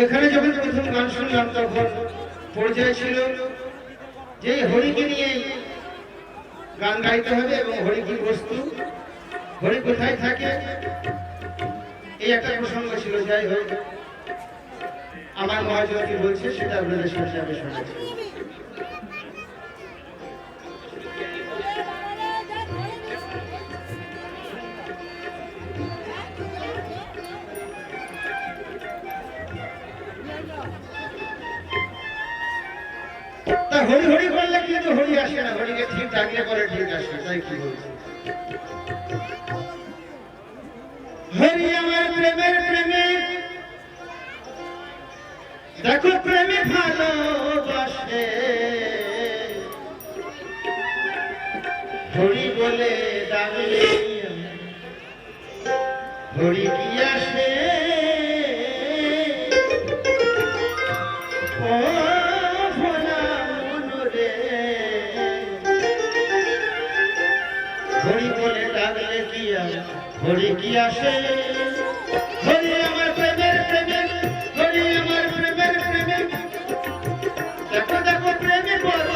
এখানে যখন প্রথম গান শুনলাম তখন পর্যায়ে ছিল যে হরিকে নিয়ে গান গাইতে হবে এবং হরি কি বস্তু, হরি কোথায় থাকে, এই একটা প্রসঙ্গ ছিল। যাই হোক, আমার মহাজনকে বলছে সেটা আপনাদের সাথে আমি শোনাচ্ছি। হরি হরি বললে কিন্তু হরি আসে না, হরিকে ঠিক ডাকলে পরে ঠিক আসে। তাই কি বলছে, হরি আমার প্রেমের প্রেমে, দেখো প্রেমে ভালোবাসে, হরি বলে ডাকলে হরি কি আসে, ও ভোলা মন রে, হরি বলে ডাকলে কি হরি কি আসে, হরি আমার প্রেমের প্রেমে, হরি আমার প্রেমের প্রেমে, দেখো দেখো প্রেমে বড়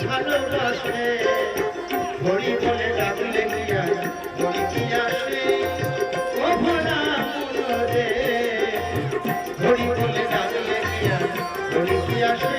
ভালোবাসে, হরি বলে ডাকলে কি হরি কি আসে, ও ভোলা মন রে, হরি বলে ডাকলে কি হরি কি আসে।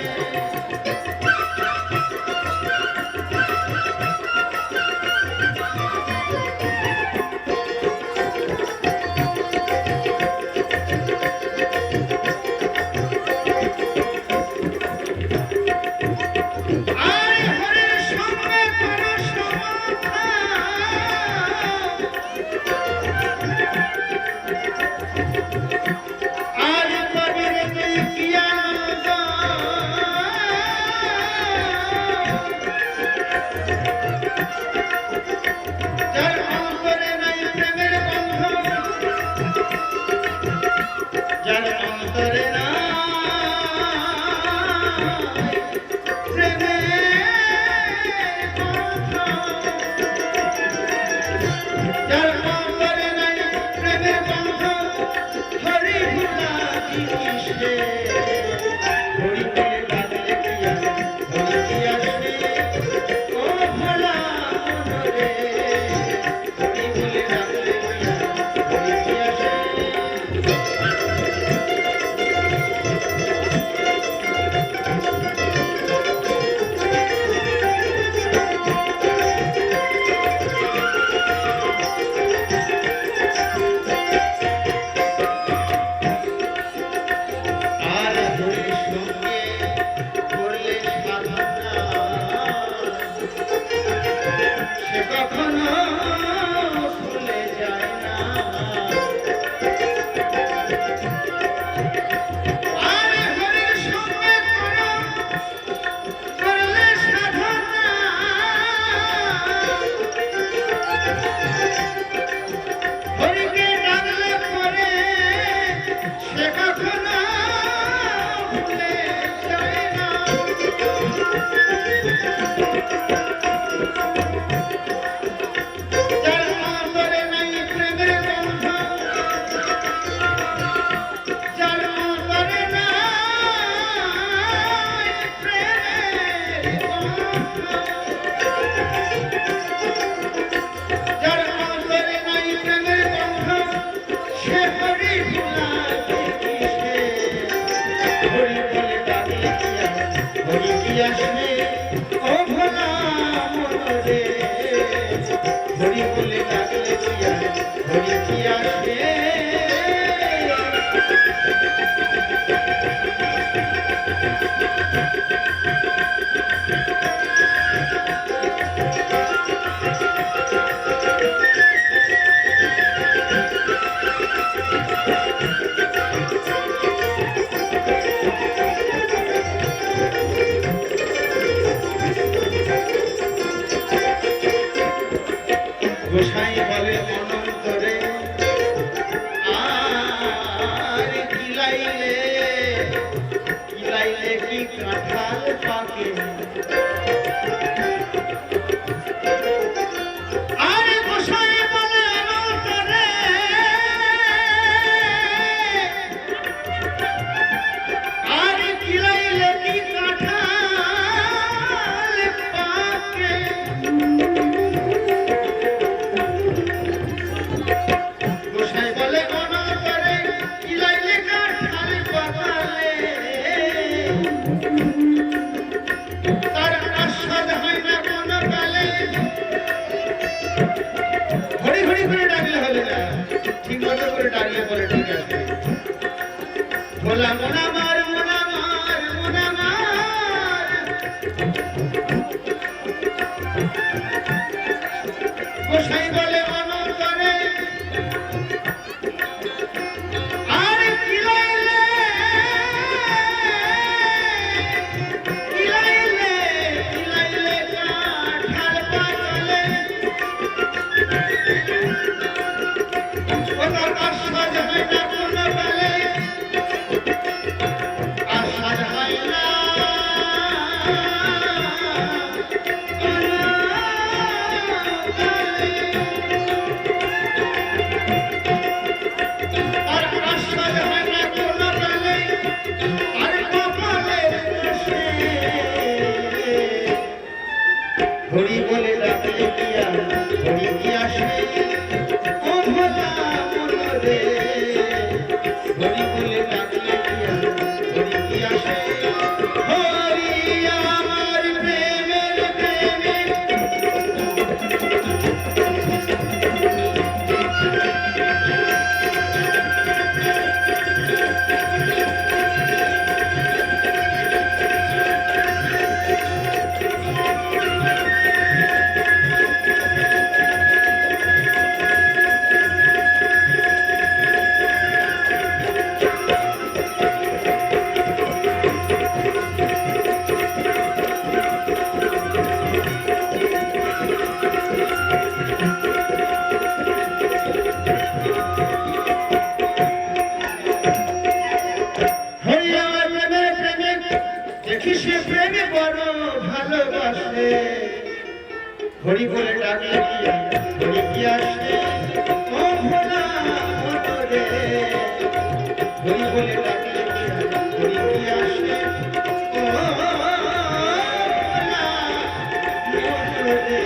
গোসাই বলে অনন্তরে ও তার আর সাজ হয় না কোনো কালে, আর সাজ হয় না আর আর সাজ হয় না কোনো কালে, আর কপালের দোষে হরি বলে ডাকলে কি আর হরি কি আসে, ও ভোলা মনরে হরি বলে ডাকলে কি আর হরি কি আসে, হরি আমার প্রেমের প্রেমিক। হরি আমার প্রেমের প্রেমিক, দেখি সে প্রেমে বড় ভালোবাসে, হরি বলে ডাকলে কি আর হরি কি আসে, ও ভোলা মনরে হরি বলে ডাকলে কি আর হরি কি আসে, ও ভোলা মনরে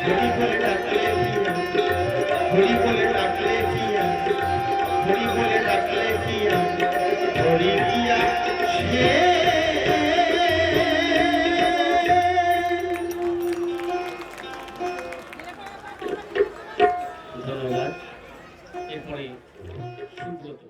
হরি বলে ডাকলে কি আর হরি বলে ডাকলে কি আর হরি বলে ডাকলে কি আর হরি কি আসে। ধন্যবাদ। এরপরে সুব্রত।